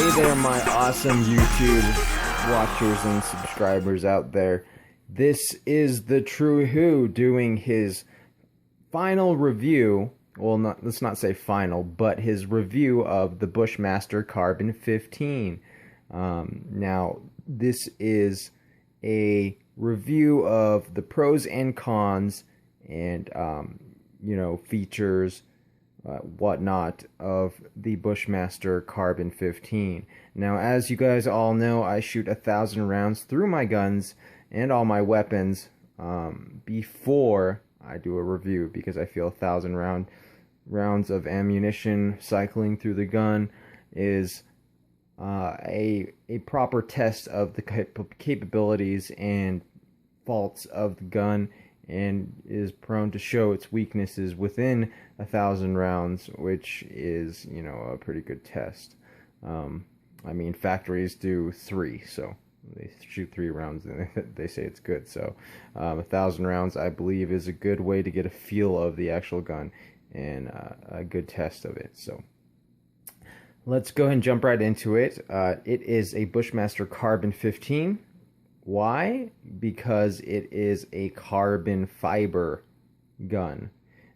Hey there, my awesome YouTube watchers and subscribers out there. This is the True Who doing his final review. Well, let's not say final, but his review of the Bushmaster Carbon 15. Now, this is a review of the pros and cons and, features, whatnot of the Bushmaster Carbon 15. Now, as you guys all know, I shoot 1,000 rounds through my guns and all my weapons before I do a review, because I feel 1,000 rounds of ammunition cycling through the gun is a proper test of the capabilities and faults of the gun, and is prone to show its weaknesses within 1,000 rounds, which is, a pretty good test. I mean, factories do 3, so they shoot 3 rounds and they say it's good. So 1,000 rounds, I believe, is a good way to get a feel of the actual gun and a good test of it. So let's go ahead and jump right into it. It is a Bushmaster Carbon 15. Why? Because it is a carbon fiber gun.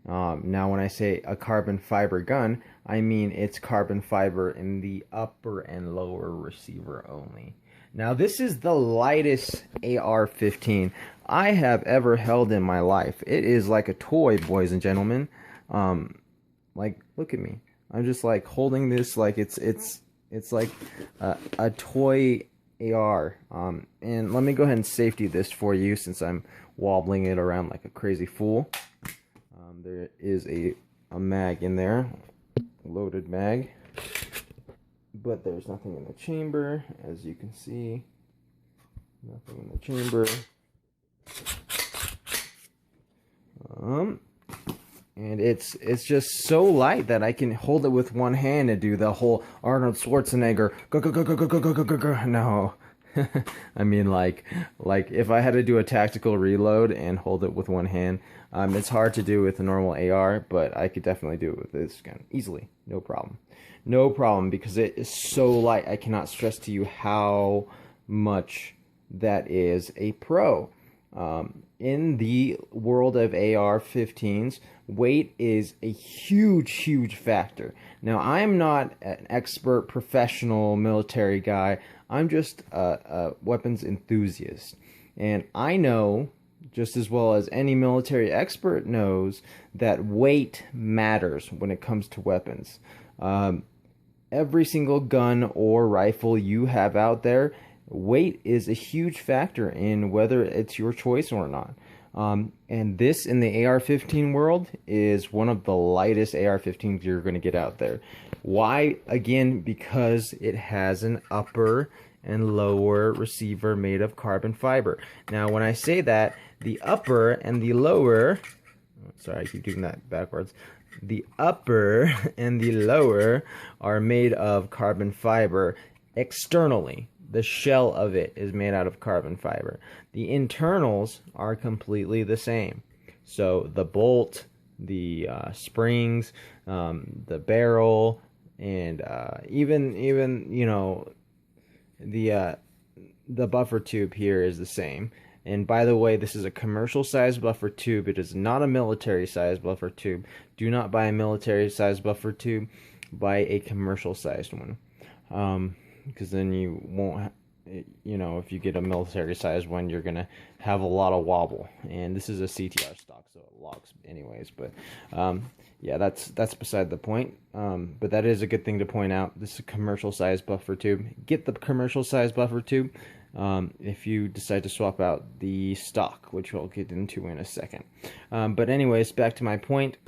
Now, when I say a carbon fiber gun, I mean it's carbon fiber in the upper and lower receiver only. Now, this is the lightest AR-15 I have ever held in my life. It is like a toy, boys and gentlemen. Like, look at me. I'm just like holding this like it's like a toy AR. And let me go ahead and safety this for you, since I'm wobbling it around like a crazy fool. There is a mag in there, loaded mag, but there's nothing in the chamber, as you can see. Nothing in the chamber. And it's just so light that I can hold it with one hand and do the whole Arnold Schwarzenegger go go go go go go go go go. No, I mean like if I had to do a tactical reload and hold it with one hand, it's hard to do with a normal AR, but I could definitely do it with this gun easily, no problem, because it is so light. I cannot stress to you how much that is a pro. In the world of AR-15s, weight is a huge factor. Now, I'm not an expert professional military guy. I'm just a weapons enthusiast. And I know, just as well as any military expert knows, that weight matters when it comes to weapons. Every single gun or rifle you have out there, weight is a huge factor in whether it's your choice or not. And this, in the AR-15 world, is one of the lightest AR-15s you're going to get out there. Why? Again, because it has an upper and lower receiver made of carbon fiber. Now, when I say that, the upper and the lower... Sorry, I keep doing that backwards. The upper and the lower are made of carbon fiber externally. The shell of it is made out of carbon fiber. The internals are completely the same. So the bolt, the springs, the barrel, and even the buffer tube here is the same. And by the way, this is a commercial size buffer tube. It is not a military size buffer tube. Do not buy a military size buffer tube. Buy a commercial sized one. Because then you won't, if you get a military sized one, you're gonna have a lot of wobble. And this is a CTR stock, so it locks anyways. But yeah, that's beside the point. But that is a good thing to point out. This is a commercial size buffer tube. Get the commercial size buffer tube if you decide to swap out the stock, which we'll get into in a second. But anyways, back to my point.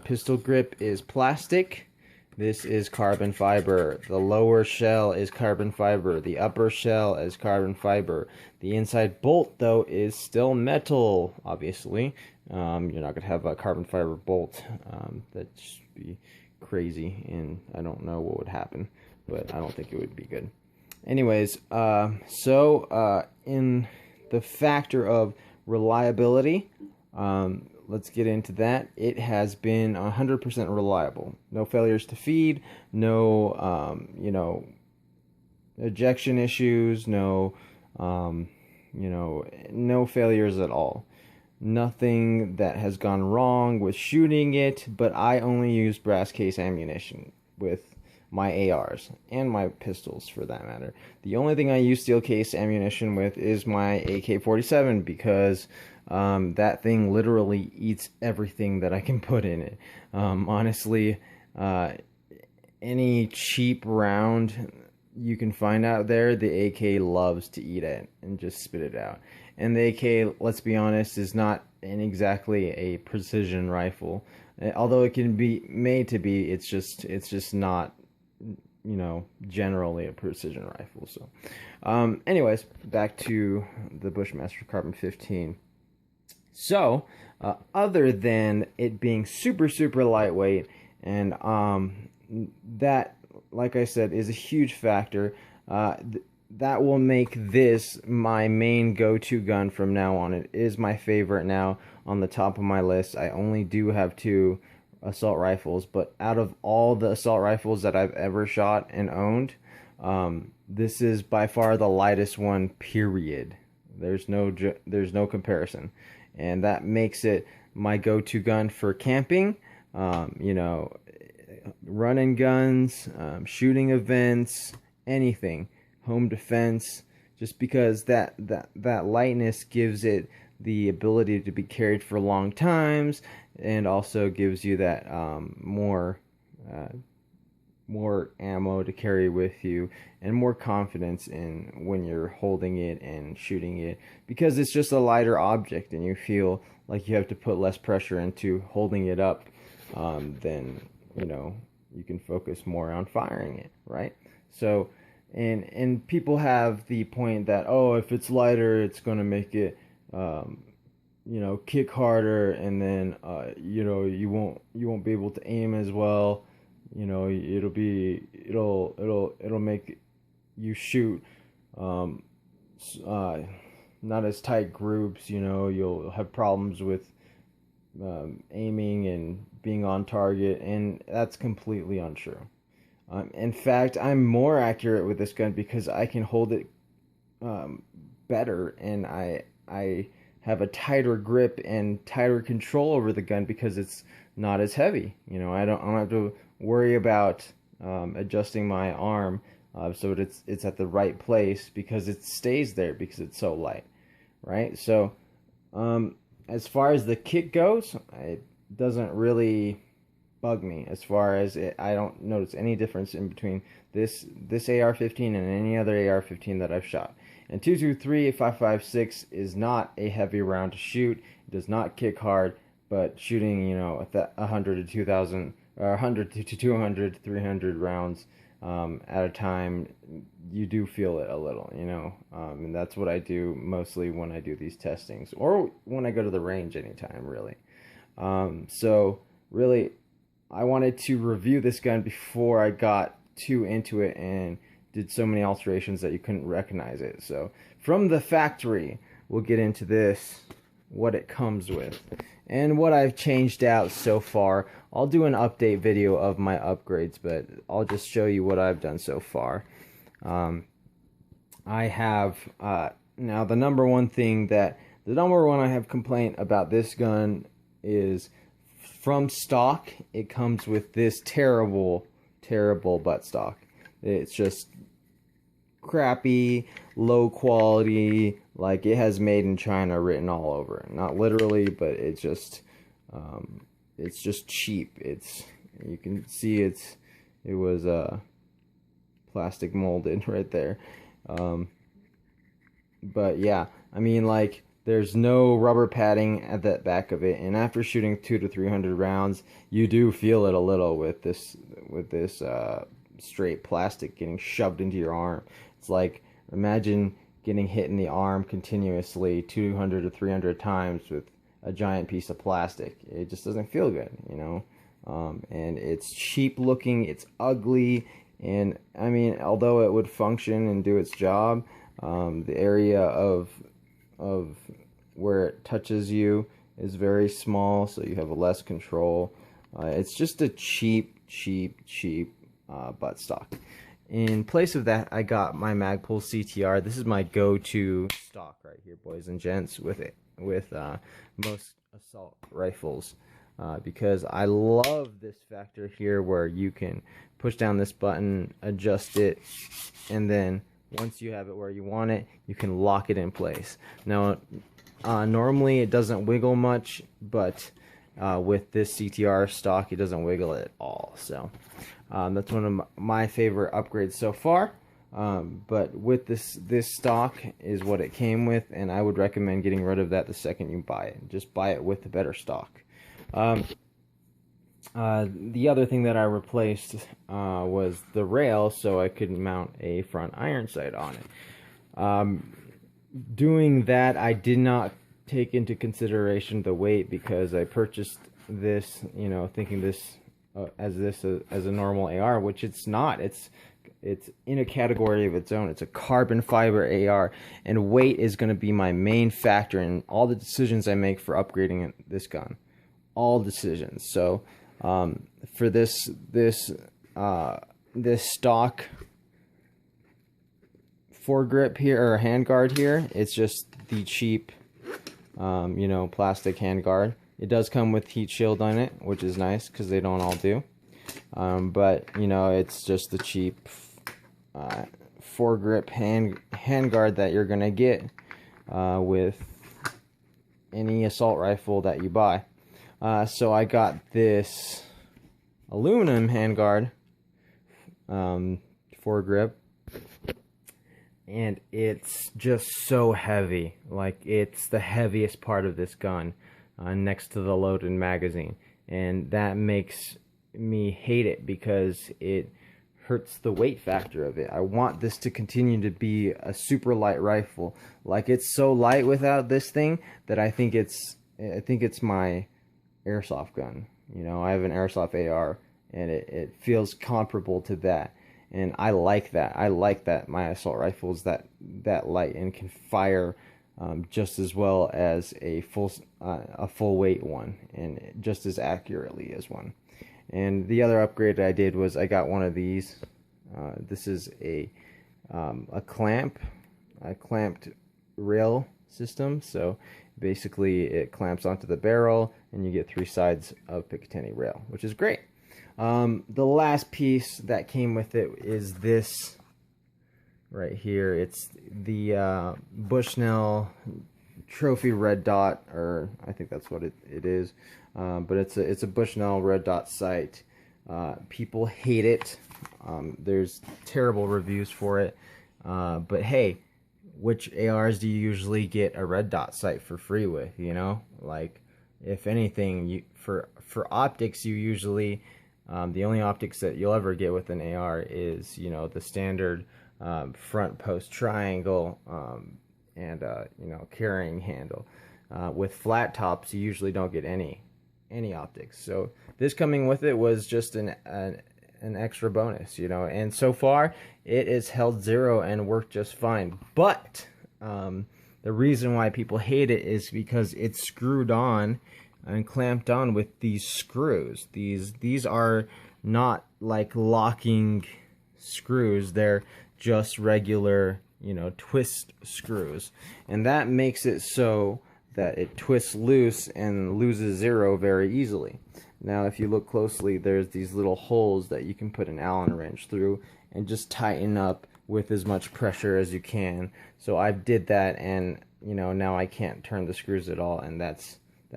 Pistol grip is plastic. This is carbon fiber. The lower shell is carbon fiber. The upper shell is carbon fiber. The inside bolt, though, is still metal, obviously. You're not going to have a carbon fiber bolt. That'd just be crazy, and I don't know what would happen, but I don't think it would be good. Anyways, in the factor of reliability, let's get into that. It has been 100% reliable. No failures to feed, no, ejection issues, no, no failures at all. Nothing that has gone wrong with shooting it, but I only use brass case ammunition with my ARs and my pistols for that matter. The only thing I use steel case ammunition with is my AK-47 because that thing literally eats everything that I can put in it. Honestly, any cheap round you can find out there, the AK loves to eat it and just spit it out. And the AK, let's be honest, is not exactly a precision rifle. Although it can be made to be, it's just not, generally a precision rifle. So, anyways, back to the Bushmaster Carbon 15. So, other than it being super, super lightweight, and that, like I said, is a huge factor, that will make this my main go-to gun from now on. It is my favorite now, on the top of my list. I only do have 2 assault rifles, but out of all the assault rifles that I've ever shot and owned, this is by far the lightest one, period. There's no comparison, and that makes it my go-to gun for camping, running guns, shooting events, anything, home defense, just because that lightness gives it the ability to be carried for long times, and also gives you that more ammo to carry with you, and more confidence in when you're holding it and shooting it, because it's just a lighter object and you feel like you have to put less pressure into holding it up, than you can focus more on firing it, right? So, and people have the point that, oh, if it's lighter, it's going to make it, kick harder, and then, you won't be able to aim as well. It'll make you shoot, not as tight groups. You'll have problems with aiming and being on target, and that's completely untrue. In fact, I'm more accurate with this gun because I can hold it better, and I have a tighter grip and tighter control over the gun because it's not as heavy. I don't have to worry about adjusting my arm so it's at the right place, because it stays there because it's so light, right? So as far as the kick goes, it doesn't really bug me. As far as I don't notice any difference in between this AR-15 and any other AR-15 that I've shot. And 223 5.56 is not a heavy round to shoot. It does not kick hard, but shooting 100 to 2,000 or 100 to 200 300 rounds at a time, you do feel it a little, and that's what I do mostly when I do these testings, or when I go to the range anytime, really. So really, I wanted to review this gun before I got too into it and did so many alterations that you couldn't recognize it. So from the factory, we'll get into this, what it comes with, and what I've changed out so far. I'll do an update video of my upgrades, but I'll just show you what I've done so far. I have now the number one I have complaint about this gun is, from stock, it comes with this terrible buttstock. It's just crappy, low quality, like it has "Made in China" written all over it. Not literally, but it's just cheap. You can see it was plastic molded right there. But yeah, I mean, like, there's no rubber padding at the back of it, and after shooting 200 to 300 rounds, you do feel it a little with this straight plastic getting shoved into your arm. It's like, imagine getting hit in the arm continuously 200 to 300 times with a giant piece of plastic. It just doesn't feel good, and it's cheap looking, it's ugly, and I mean, although it would function and do its job, the area of where it touches you is very small, so you have less control. It's just a cheap buttstock. in place of that, I got my Magpul CTR. This is my go-to stock right here, boys and gents, with most assault rifles, because I love this factor here where you can push down this button, adjust it, and then once you have it where you want it, you can lock it in place. Now, normally it doesn't wiggle much, but with this CTR stock, it doesn't wiggle at all. So that's one of my favorite upgrades so far. But with this stock is what it came with, and I would recommend getting rid of that the second you buy it. Just buy it with the better stock. The other thing that I replaced was the rail, so I could mount a front iron sight on it. Doing that, I did not take into consideration the weight, because I purchased this, you know, thinking this as a normal AR, which it's not. It's in a category of its own. It's a carbon fiber AR, and weight is going to be my main factor in all the decisions I make for upgrading this gun. All decisions. So for this stock foregrip here, or handguard here, it's just the cheap you know, plastic handguard. It does come with heat shield on it, which is nice because they don't all do. But you know, it's just the cheap foregrip handguard that you're gonna get with any assault rifle that you buy. So I got this aluminum handguard foregrip, and it's just so heavy. Like, it's the heaviest part of this gun, next to the loaded magazine, and that makes me hate it because it hurts the weight factor of it. I want this to continue to be a super light rifle. Like, it's so light without this thing that I think it's my airsoft gun. You know, I have an airsoft AR, and it feels comparable to that. And I like that. I like that my assault rifle is that light and can fire just as well as a full weight one, and just as accurately as one. And the other upgrade I did was I got one of these. This is a clamped rail system. So basically it clamps onto the barrel, and you get 3 sides of Picatinny rail, which is great. The last piece that came with it is this right here. It's the Bushnell Trophy Red Dot, or I think that's what it is. But it's a Bushnell Red Dot sight. People hate it. There's terrible reviews for it. But hey, which ARs do you usually get a red dot sight for free with? You know, like, if anything, for optics, you usually the only optics that you'll ever get with an AR is, you know, the standard front post triangle and you know, carrying handle. With flat tops, you usually don't get any optics. So this coming with it was just an extra bonus, you know. And so far, it is held 0 and worked just fine. But the reason why people hate it is because it's screwed on and clamped on with these screws. These are not like locking screws. They're just regular, you know, twist screws. And that makes it so that it twists loose and loses 0 very easily. Now, if you look closely, there's these little holes that you can put an Allen wrench through and just tighten up with as much pressure as you can. So I did that, and you know, now I can't turn the screws at all, and that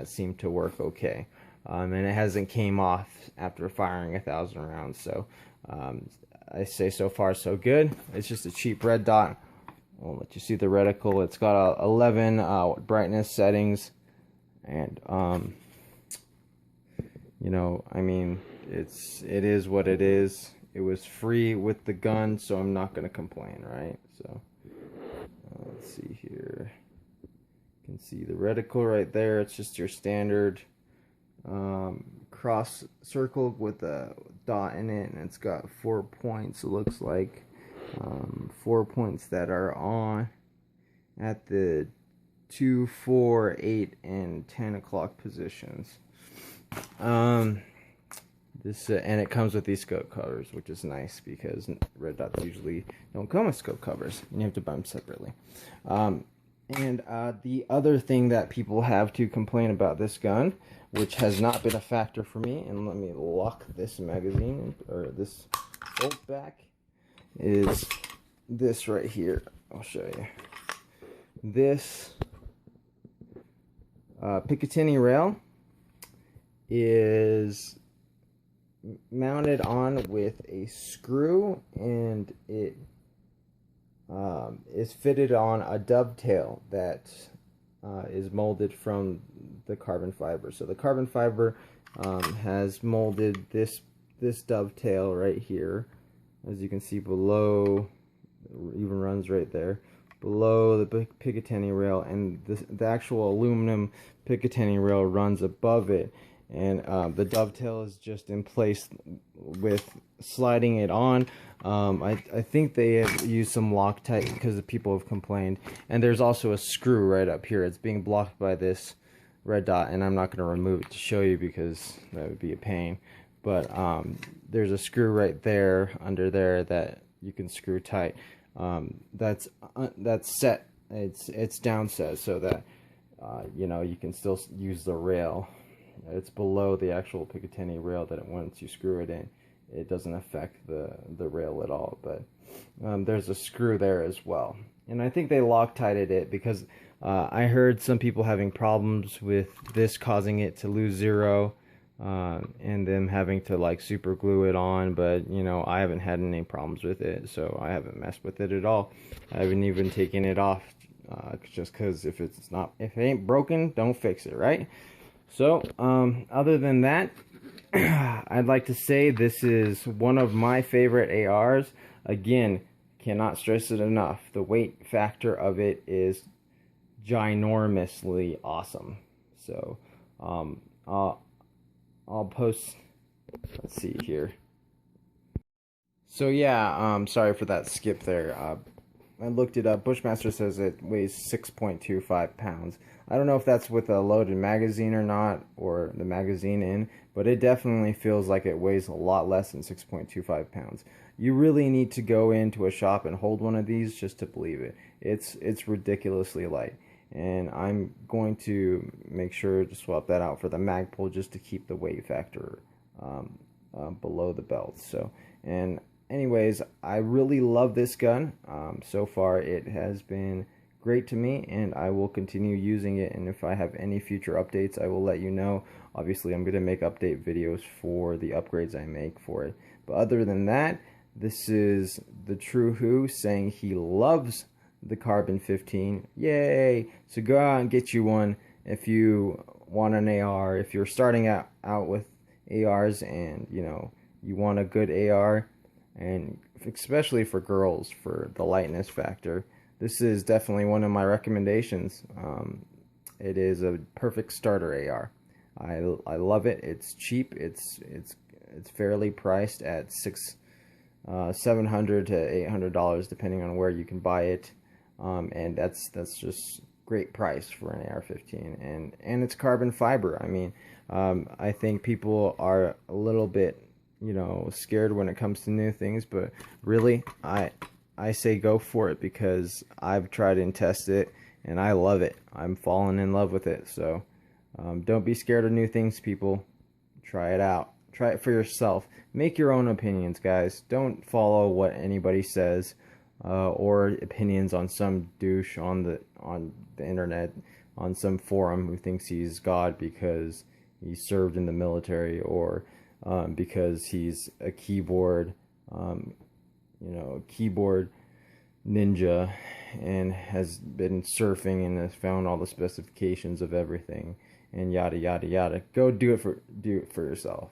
seemed to work okay. And it hasn't came off after firing 1,000 rounds. So I say so far so good. It's just a cheap red dot. I'll let you see the reticle. It's got 11 brightness settings, and you know, I mean, it is what it is. It was free with the gun, so I'm not gonna complain, right? So let's see here. You can see the reticle right there. It's just your standard cross circle with a dot in it, and it's got 4 points. It looks like 4 points that are on at the 2, 4, 8, and 10 o'clock positions. This and it comes with these scope covers, which is nice because red dots usually don't come with scope covers, and you have to buy them separately. And the other thing that people have to complain about this gun, which has not been a factor for me, and let me lock this magazine or this bolt back, is this right here. I'll show you. This Picatinny rail is mounted on with a screw, and it is fitted on a dovetail that is molded from the carbon fiber. So the carbon fiber has molded this dovetail right here, as you can see below. It even runs right there below the Picatinny rail, and the actual aluminum Picatinny rail runs above it. And the dovetail is just in place with sliding it on. I think they have used some Loctite because the people have complained. And there's also a screw right up here. It's being blocked by this red dot, and I'm not going to remove it to show you because that would be a pain. But there's a screw right there under there that you can screw tight. That's set. It's down set so that you know, you can still use the rail. It's below the actual Picatinny rail that once you screw it in, it doesn't affect the rail at all. But there's a screw there as well. And I think they Loctited it because I heard some people having problems with this causing it to lose zero and them having to like super glue it on. But you know, I haven't had any problems with it, so I haven't messed with it at all. I haven't even taken it off just because if it ain't broken, don't fix it, right? So, other than that, I'd like to say this is one of my favorite ARs. Again, cannot stress it enough. The weight factor of it is ginormously awesome. So, I'll post, let's see here. So yeah, sorry for that skip there. I looked it up. Bushmaster says it weighs 6.25 pounds. I don't know if that's with a loaded magazine or not, or the magazine in, but it definitely feels like it weighs a lot less than 6.25 pounds. You really need to go into a shop and hold one of these just to believe it. It's ridiculously light, and I'm going to make sure to swap that out for the Magpul just to keep the weight factor below the belt. So, and anyways, I really love this gun. So far it has been great to me, and I will continue using it, and if I have any future updates I will let you know. Obviously I'm going to make update videos for the upgrades I make for it, but other than that, this is the True Who saying he loves the Carbon 15. Yay! So go out and get you one if you want an AR. If you're starting out with ARs and you know you want a good AR, and especially for girls for the lightness factor, this is definitely one of my recommendations. It is a perfect starter AR. I love it. It's cheap. It's fairly priced at $700 to $800 depending on where you can buy it, and that's just great price for an AR-15, and it's carbon fiber. I mean, I think people are a little bit, you know, scared when it comes to new things, but really I say go for it because I've tried and tested it and I love it. I'm falling in love with it. So don't be scared of new things, people. Try it out. Try it for yourself. Make your own opinions, guys. Don't follow what anybody says or opinions on some douche on the internet, on some forum who thinks he's God because he served in the military, or because he's a keyboard keyboard ninja and has been surfing and has found all the specifications of everything and yada yada yada. Go do it for yourself.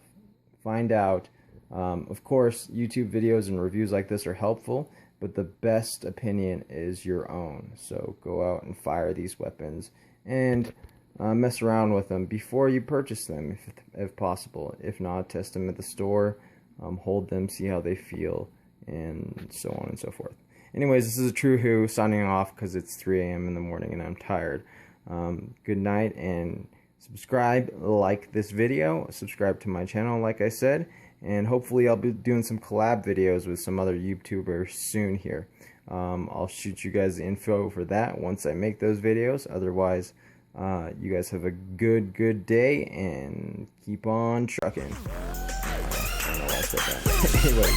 Find out. Of course, YouTube videos and reviews like this are helpful, but the best opinion is your own. So go out and fire these weapons and mess around with them before you purchase them, if possible. If not, test them at the store, hold them, see how they feel, and so on and so forth. Anyways, this is a True Who signing off because it's 3 a.m. in the morning and I'm tired. Good night, and subscribe, like this video, subscribe to my channel like I said, and hopefully I'll be doing some collab videos with some other YouTubers soon here. I'll shoot you guys the info for that once I make those videos. Otherwise, you guys have a good day and keep on trucking. I don't know why I said that. Anyway,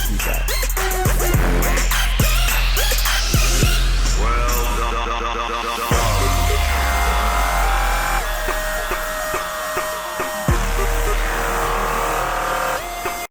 peace out.